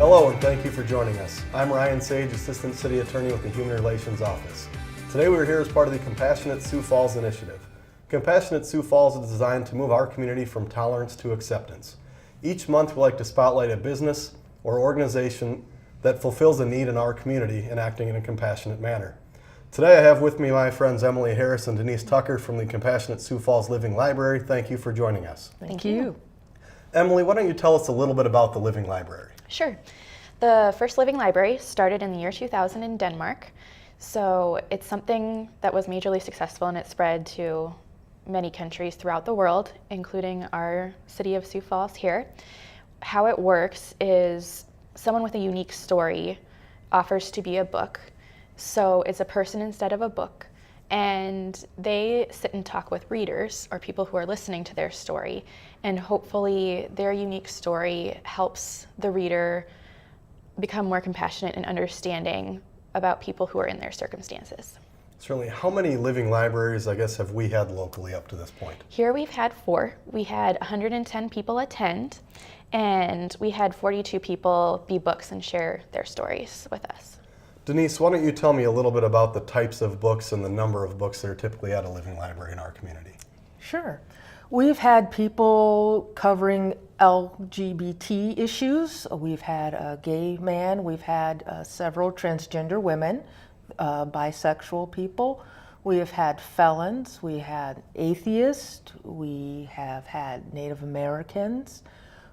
Hello and thank you for joining us. I'm Ryan Sage, Assistant City Attorney with the Human Relations Office. Today we're here as part of the Compassionate Sioux Falls initiative. Compassionate Sioux Falls is designed to move our community from tolerance to acceptance. Each month we like to spotlight a business or organization that fulfills a need in our community and acting in a compassionate manner. Today I have with me my friends Emily Harris and Denise Tucker from the Compassionate Sioux Falls Living Library. Thank you for joining us. Thank you. Emily, why don't you tell us a little bit about the Living Library? Sure. The first Living Library started in the year 2000 in Denmark. So it's something that was majorly successful and it spread to many countries throughout the world, including our City of Sioux Falls here. How it works is someone with a unique story offers to be a book. So it's a person instead of a book. And they sit and talk with readers or people who are listening to their story. And hopefully their unique story helps the reader become more compassionate and understanding about people who are in their circumstances. Certainly. How many living libraries, I guess, have we had locally up to this point? Here we've had 4. We had 110 people attend, and we had 42 people be books and share their stories with us. Denise, why don't you tell me a little bit about the types of books and the number of books that are typically at a living library in our community? Sure. We've had people covering LGBT issues. We've had a gay man. We've had several transgender women, bisexual people. We have had felons. We had atheists. We have had Native Americans.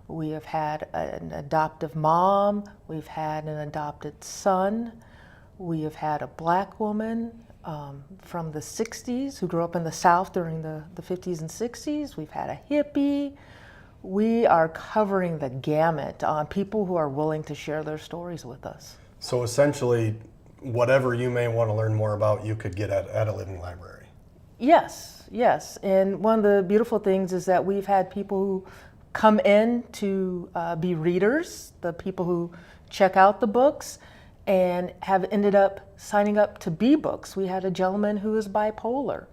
We have had an adoptive mom. We've had an adopted son. We have had a black woman from the 60s who grew up in the South during the 50s and 60s. We've had a hippie. We are covering the gamut on people who are willing to share their stories with us. So essentially, whatever you may want to learn more about, you could get at a living library. Yes, yes. And one of the beautiful things is that we've had people who come in to be readers, the people who check out the books, and have ended up signing up to be books. We had a gentleman who is bipolar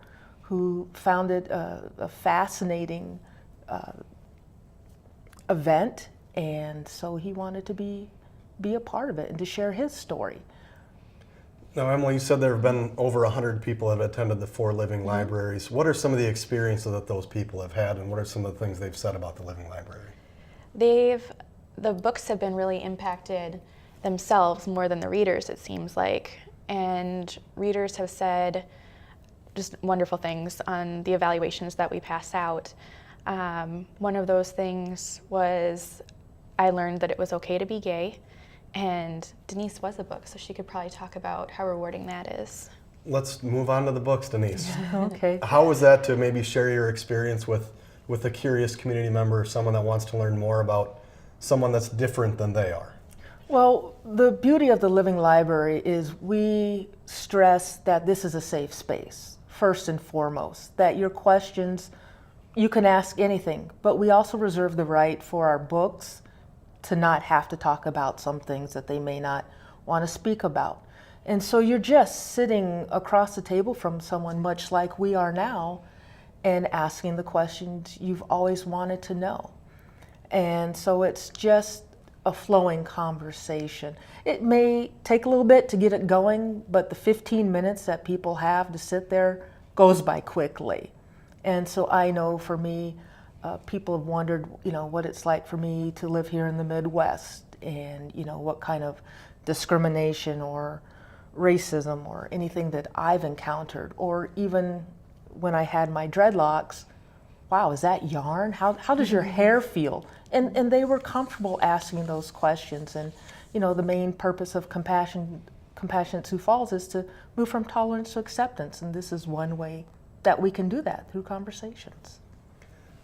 who found it a fascinating event, and so he wanted to be a part of it and to share his story. Now, Emily, you said there have been over 100 people that have attended the 4 living libraries. What are some of the experiences that those people have had, and what are some of the things they've said about the living library? The books have been really impacted themselves more than the readers, it seems like. And readers have said just wonderful things on the evaluations that we pass out. One of those things was I learned that it was okay to be gay, and Denise was a book, so she could probably talk about how rewarding that is. Let's move on to the books, Denise. Okay. How was that to maybe share your experience with a curious community member, someone that wants to learn more about someone that's different than they are? Well, the beauty of the Living Library is we stress that this is a safe space, first and foremost, that your questions, you can ask anything, but we also reserve the right for our books to not have to talk about some things that they may not want to speak about. And so you're just sitting across the table from someone, much like we are now, and asking the questions you've always wanted to know. And so it's just a flowing conversation. It may take a little bit to get it going, but the 15 minutes that people have to sit there goes by quickly. And so I know for me, people have wondered, what it's like for me to live here in the Midwest, and what kind of discrimination or racism or anything that I've encountered, or even when I had my dreadlocks, wow, is that yarn? How does your hair feel? And they were comfortable asking those questions. And the main purpose of Compassionate Sioux Falls is to move from tolerance to acceptance, and this is one way that we can do that, through conversations.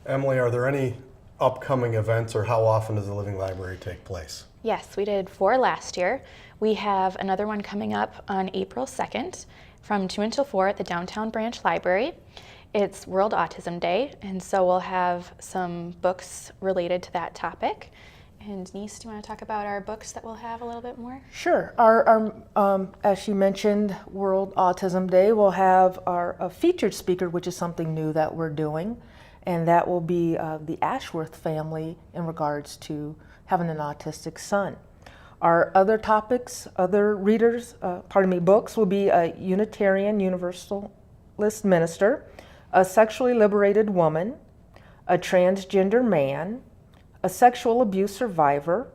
Emily, are there any upcoming events, or how often does the Living Library take place? Yes, we did 4 last year. We have another one coming up on April 2nd from 2 until 4 at the Downtown Branch Library. It's World Autism Day, and so we'll have some books related to that topic. And Denise, do you want to talk about our books that we'll have a little bit more? Sure. Our as she mentioned, World Autism Day, we'll have a featured speaker, which is something new that we're doing, and that will be the Ashworth family in regards to having an autistic son. Our other topics, other readers, books will be a Unitarian Universalist minister, a sexually liberated woman, a transgender man, a sexual abuse survivor,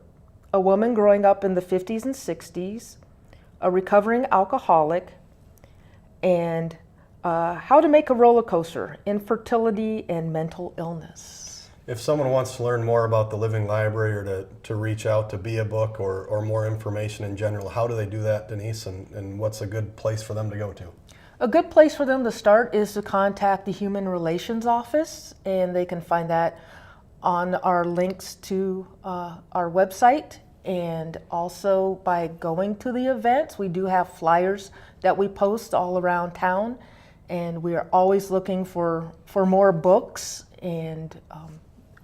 a woman growing up in the 50s and 60s, a recovering alcoholic, and how to make a roller coaster, infertility and mental illness. If someone wants to learn more about the Living Library or to reach out to be a book or more information in general, how do they do that, Denise, and what's a good place for them to go to? A good place for them to start is to contact the Human Relations Office, and they can find that on our links to our website, and also by going to the events. We do have flyers that we post all around town, and we are always looking for more books, and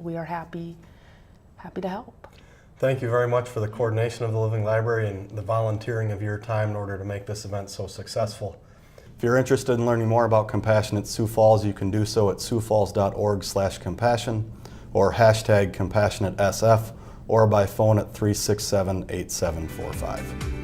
we are happy to help. Thank you very much for the coordination of the Living Library and the volunteering of your time in order to make this event so successful. If you're interested in learning more about Compassionate Sioux Falls, you can do so at siouxfalls.org/compassion or #CompassionateSF or by phone at 367-8745.